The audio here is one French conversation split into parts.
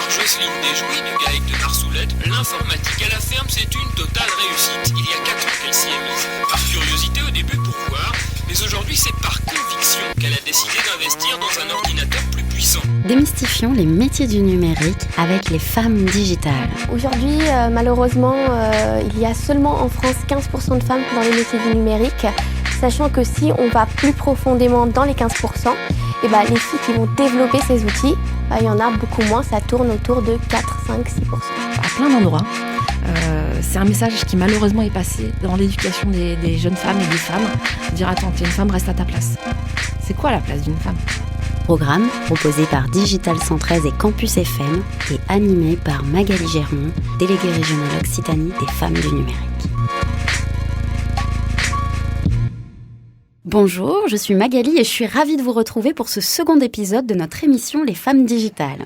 Jocelyne Desjouy du GAEC de Marsoulette, l'informatique à la ferme, c'est une totale réussite. Il y a 4 ans qu'elle s'y est mise. Par curiosité au début pour voir, mais aujourd'hui c'est par conviction qu'elle a décidé d'investir dans un ordinateur plus puissant. Démystifions les métiers du numérique avec les femmes digitales. Aujourd'hui, malheureusement, il y a seulement en France 15% de femmes dans les métiers du numérique, sachant que si on va plus profondément dans les 15%, les filles qui vont développer ces outils, il y en a beaucoup moins, ça tourne autour de 4, 5, 6%. À plein d'endroits. C'est un message qui malheureusement est passé dans l'éducation des jeunes femmes et des femmes. Dire attends, t'es une femme, reste à ta place. C'est quoi la place d'une femme ? Programme proposé par Digital 113 et Campus FM et animé par Magali Germont, déléguée régionale Occitanie des femmes du numérique. Bonjour, je suis Magali et je suis ravie de vous retrouver pour ce second épisode de notre émission Les femmes digitales.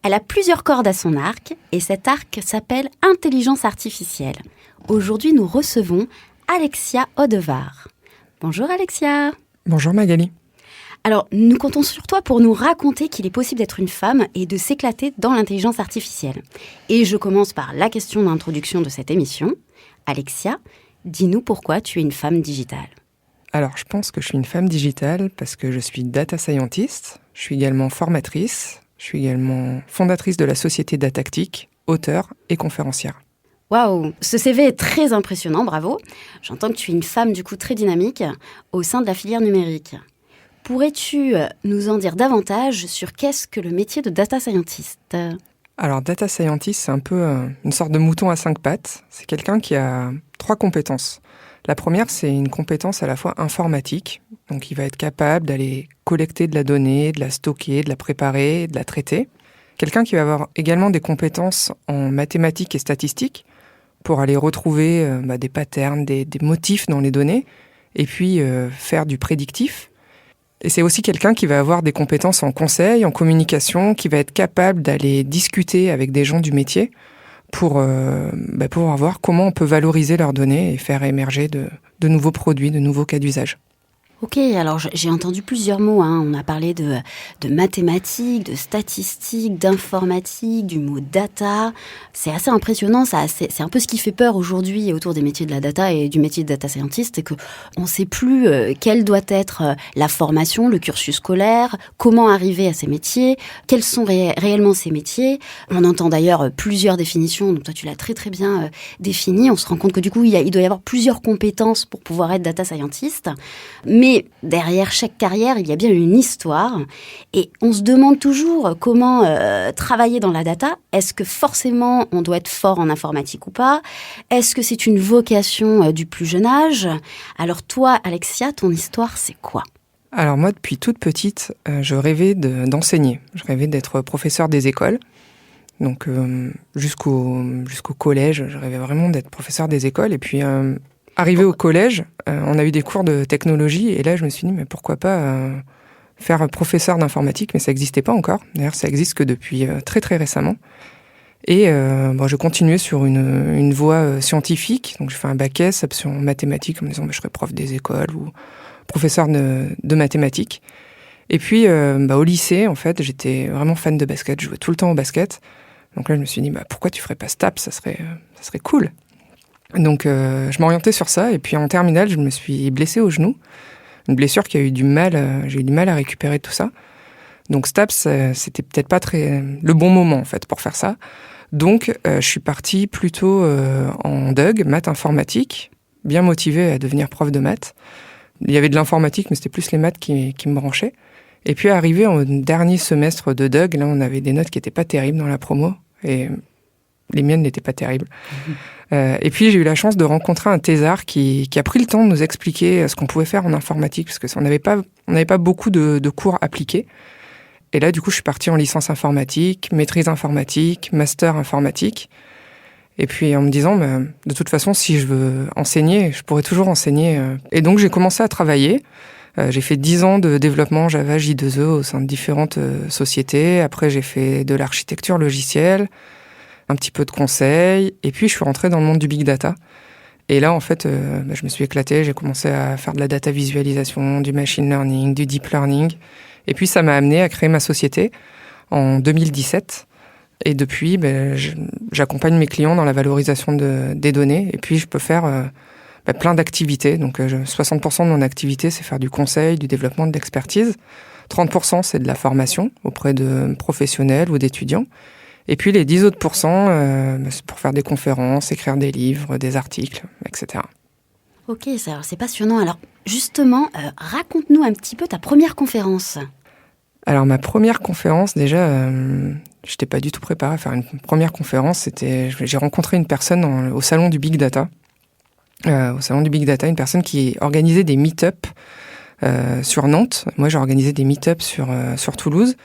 Elle a plusieurs cordes à son arc et cet arc s'appelle intelligence artificielle. Aujourd'hui, nous recevons Alexia Odevar. Bonjour Alexia. Bonjour Magali. Alors, nous comptons sur toi pour nous raconter qu'il est possible d'être une femme et de s'éclater dans l'intelligence artificielle. Et je commence par la question d'introduction de cette émission. Alexia, dis-nous pourquoi tu es une femme digitale. Alors, je pense que je suis une femme digitale parce que je suis data scientist, je suis également formatrice, je suis également fondatrice de la société Datactic, auteure et conférencière. Waouh, ce CV est très impressionnant, bravo. J'entends que tu es une femme du coup très dynamique au sein de la filière numérique. Pourrais-tu nous en dire davantage sur qu'est-ce que le métier de data scientist ? Alors, data scientist, c'est un peu une sorte de mouton à 5 pattes. C'est quelqu'un qui a 3 compétences. La première, c'est une compétence à la fois informatique. Donc, il va être capable d'aller collecter de la donnée, de la stocker, de la préparer, de la traiter. Quelqu'un qui va avoir également des compétences en mathématiques et statistiques pour aller retrouver des patterns, des motifs dans les données et puis faire du prédictif. Et c'est aussi quelqu'un qui va avoir des compétences en conseil, en communication, qui va être capable d'aller discuter avec des gens du métier pour voir comment on peut valoriser leurs données et faire émerger de nouveaux produits, de nouveaux cas d'usage. Ok, alors j'ai entendu plusieurs mots. On a parlé de mathématiques, de statistiques, d'informatique, du mot data. C'est assez impressionnant. C'est un peu ce qui fait peur aujourd'hui autour des métiers de la data et du métier de data scientist. C'est qu'on ne sait plus quelle doit être la formation, le cursus scolaire, comment arriver à ces métiers, quels sont réellement ces métiers. On entend d'ailleurs plusieurs définitions. Donc toi, tu l'as très très bien défini. On se rend compte que du coup, il doit y avoir plusieurs compétences pour pouvoir être data scientist. Mais derrière chaque carrière, il y a bien une histoire. Et on se demande toujours comment travailler dans la data. Est-ce que forcément, on doit être fort en informatique ou pas ? Est-ce que c'est une vocation du plus jeune âge ? Alors toi, Alexia, ton histoire, c'est quoi ? Alors moi, depuis toute petite, je rêvais d'enseigner. Je rêvais d'être professeur des écoles. Donc jusqu'au collège, je rêvais vraiment d'être professeur des écoles. Et puis arrivé au collège, on a eu des cours de technologie et là je me suis dit mais pourquoi pas faire professeur d'informatique, mais ça n'existait pas encore. D'ailleurs ça existe que depuis très très récemment. Et je continuais sur une voie scientifique, donc j'ai fait un bac S, option mathématiques, en me disant je serai prof des écoles ou professeur de mathématiques. Et puis au lycée en fait j'étais vraiment fan de basket, je jouais tout le temps au basket. Donc là je me suis dit pourquoi tu ferais pas STAPS, ça serait cool. Donc je m'orientais sur ça et puis en terminale je me suis blessé au genou, une blessure qui a eu du mal, j'ai eu du mal à récupérer tout ça. Donc STAPS c'était peut-être pas très le bon moment en fait pour faire ça. Donc je suis parti plutôt en DUG, maths informatique, bien motivé à devenir prof de maths. Il y avait de l'informatique mais c'était plus les maths qui me branchaient. Et puis arrivé au dernier semestre de DUG, là on avait des notes qui étaient pas terribles dans la promo et les miennes n'étaient pas terribles. Et puis j'ai eu la chance de rencontrer un thésard qui a pris le temps de nous expliquer ce qu'on pouvait faire en informatique, parce que on n'avait pas beaucoup de cours appliqués. Et là, du coup, je suis parti en licence informatique, maîtrise informatique, master informatique. Et puis en me disant, de toute façon, si je veux enseigner, je pourrais toujours enseigner. Et donc j'ai commencé à travailler. J'ai fait 10 ans de développement Java J2E au sein de différentes sociétés. Après, j'ai fait de l'architecture logicielle, un petit peu de conseil, et puis je suis rentré dans le monde du big data. Et là, en fait, je me suis éclaté, j'ai commencé à faire de la data visualisation, du machine learning, du deep learning, et puis ça m'a amené à créer ma société en 2017, Et depuis, j'accompagne mes clients dans la valorisation des données. Et puis, je peux faire plein d'activités. Donc, 60% de mon activité, c'est faire du conseil, du développement, de l'expertise. 30%, c'est de la formation auprès de professionnels ou d'étudiants. Et puis, les 10 autres pourcents, c'est pour faire des conférences, écrire des livres, des articles, etc. Ok, c'est passionnant. Alors, justement, raconte-nous un petit peu ta première conférence. Alors, ma première conférence, déjà, je n'étais pas du tout préparée à faire une première conférence. J'ai rencontré une personne au salon du Big Data. Au salon du Big Data, une personne qui organisait des meet-up sur Nantes. Moi, j'ai organisé des meet-up sur Toulouse.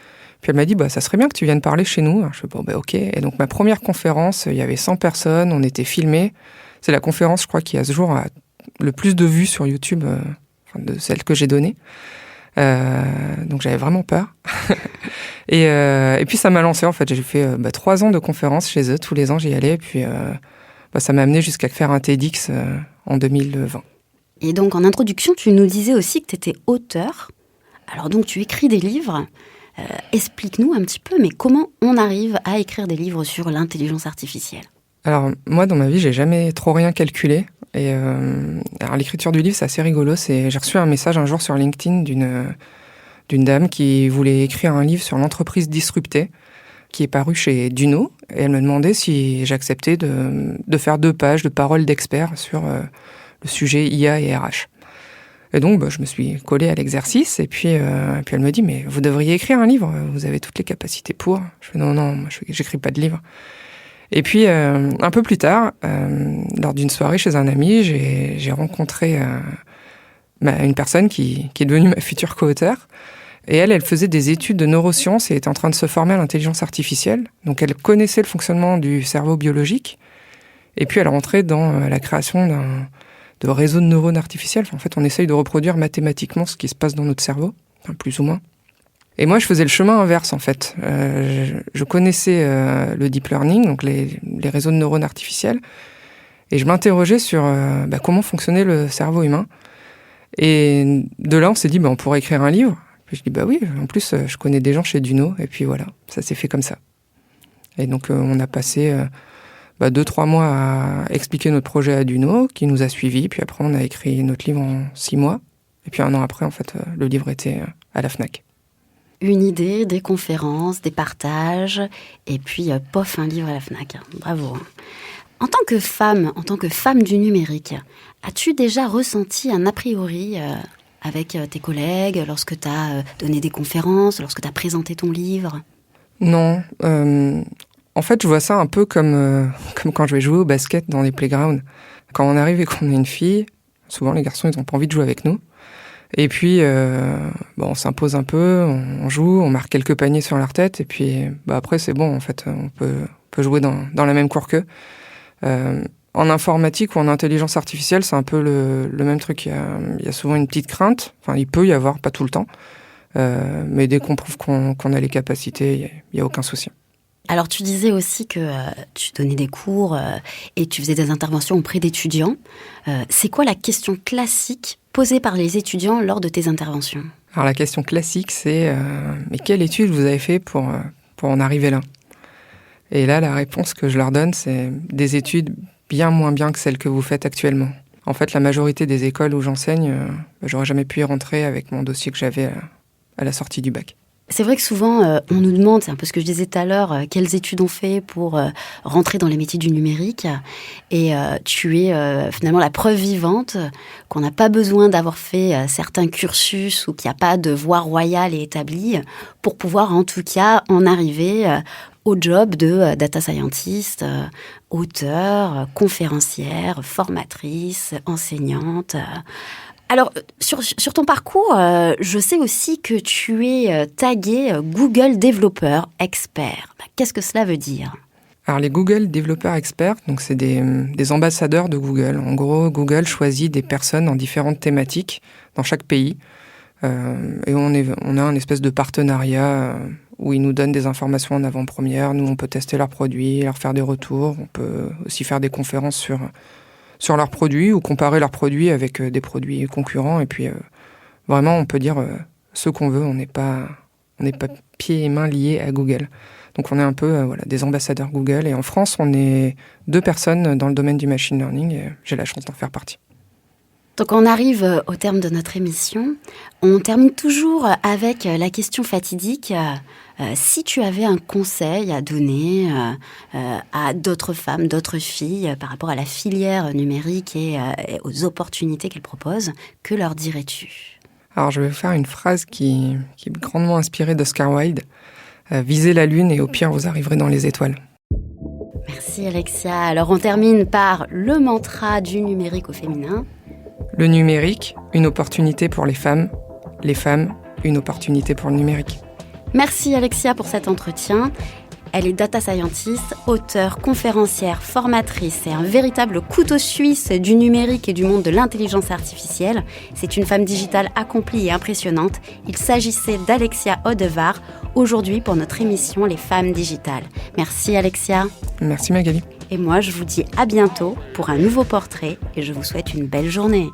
Puis elle m'a dit, ça serait bien que tu viennes parler chez nous. Alors, je fais, ok. Et donc, ma première conférence, il y avait 100 personnes, on était filmés. C'est la conférence, je crois, qui à ce jour a le plus de vues sur YouTube, de celle que j'ai donnée. Donc j'avais vraiment peur. et puis ça m'a lancé en fait. J'ai fait 3 ans de conférences chez eux. Tous les ans j'y allais. Et puis ça m'a amené jusqu'à faire un TEDx en 2020. Et donc en introduction, tu nous disais aussi que tu étais auteur. Alors donc tu écris des livres. Explique-nous un petit peu, mais comment on arrive à écrire des livres sur l'intelligence artificielle ? Alors moi dans ma vie, j'ai jamais trop rien calculé. Et alors l'écriture du livre, c'est assez rigolo. J'ai reçu un message un jour sur LinkedIn d'une dame qui voulait écrire un livre sur l'entreprise disruptée, qui est paru chez Duno. Et elle me demandait si j'acceptais de faire 2 pages de paroles d'experts sur le sujet IA et RH. Et donc, je me suis collée à l'exercice. Et puis elle me dit, mais vous devriez écrire un livre. Vous avez toutes les capacités pour. Je fais, non, moi, j'écris pas de livre. Et puis, un peu plus tard, lors d'une soirée chez un ami, j'ai rencontré une personne qui est devenue ma future co-auteure. Et elle faisait des études de neurosciences et était en train de se former à l'intelligence artificielle. Donc, elle connaissait le fonctionnement du cerveau biologique. Et puis, elle rentrait dans la création de réseaux de neurones artificiels. En fait, on essaye de reproduire mathématiquement ce qui se passe dans notre cerveau, plus ou moins. Et moi, je faisais le chemin inverse, en fait. Je connaissais le deep learning, donc les réseaux de neurones artificiels, et je m'interrogeais sur comment fonctionnait le cerveau humain. Et de là, on s'est dit, on pourrait écrire un livre. Puis je dis, oui, en plus, je connais des gens chez Duno, et puis voilà, ça s'est fait comme ça. Et donc, on a passé 2-3 mois à expliquer notre projet à Duno, qui nous a suivis, puis après, on a écrit notre livre en 6 mois, et puis 1 an après, en fait, le livre était à la Fnac. Une idée, des conférences, des partages, et puis pof, un livre à la Fnac. Bravo. En tant que femme du numérique, as-tu déjà ressenti un a priori avec tes collègues lorsque tu as donné des conférences, lorsque tu as présenté ton livre ? Non. En fait, je vois ça un peu comme quand je vais jouer au basket dans les playgrounds. Quand on arrive et qu'on est une fille, souvent les garçons, ils n'ont pas envie de jouer avec nous. Et puis, on s'impose un peu, on joue, on marque quelques paniers sur leur tête, et puis après, c'est bon, en fait, on peut jouer dans la même cour qu'eux. En informatique ou en intelligence artificielle, c'est un peu le même truc. Il y a souvent une petite crainte, enfin, il peut y avoir, pas tout le temps, mais dès qu'on prouve qu'on a les capacités, il n'y a aucun souci. Alors, tu disais aussi que tu donnais des cours et tu faisais des interventions auprès d'étudiants. C'est quoi la question classique posée par les étudiants lors de tes interventions ? Alors, la question classique, c'est mais quelle étude vous avez fait pour en arriver là ? Et là, la réponse que je leur donne, c'est des études bien moins bien que celles que vous faites actuellement. En fait, la majorité des écoles où j'enseigne, j'aurais jamais pu y rentrer avec mon dossier que j'avais à la sortie du bac. C'est vrai que souvent, on nous demande, c'est un peu ce que je disais tout à l'heure, quelles études on fait pour rentrer dans les métiers du numérique. Et tu es finalement la preuve vivante qu'on n'a pas besoin d'avoir fait certains cursus ou qu'il n'y a pas de voie royale et établie pour pouvoir en tout cas en arriver au job de data scientist, auteur, conférencière, formatrice, enseignante. Alors, sur ton parcours, je sais aussi que tu es tagué Google Développeur Expert. Qu'est-ce que cela veut dire ? Alors, les Google Développeurs Experts, donc c'est des ambassadeurs de Google. En gros, Google choisit des personnes dans différentes thématiques dans chaque pays. Et on a un espèce de partenariat où ils nous donnent des informations en avant-première. Nous, on peut tester leurs produits, leur faire des retours. On peut aussi faire des conférences sur leurs produits ou comparer leurs produits avec des produits concurrents. Et puis, vraiment, on peut dire ce qu'on veut. On n'est pas pieds et mains liés à Google. Donc on est un peu des ambassadeurs Google. Et en France, on est 2 personnes dans le domaine du machine learning et j'ai la chance d'en faire partie. Donc on arrive au terme de notre émission. On termine toujours avec la question fatidique. Si tu avais un conseil à donner à d'autres femmes, d'autres filles par rapport à la filière numérique et aux opportunités qu'elle propose, que leur dirais-tu ? Alors je vais faire une phrase qui est grandement inspirée d'Oscar Wilde. Visez la lune et au pire vous arriverez dans les étoiles. Merci Alexia. Alors on termine par le mantra du numérique au féminin. Le numérique, une opportunité pour les femmes, une opportunité pour le numérique. Merci Alexia pour cet entretien. Elle est data scientist, auteure, conférencière, formatrice et un véritable couteau suisse du numérique et du monde de l'intelligence artificielle. C'est une femme digitale accomplie et impressionnante. Il s'agissait d'Alexia Odevar, aujourd'hui pour notre émission Les Femmes Digitales. Merci Alexia. Merci Magali. Et moi, je vous dis à bientôt pour un nouveau portrait et je vous souhaite une belle journée.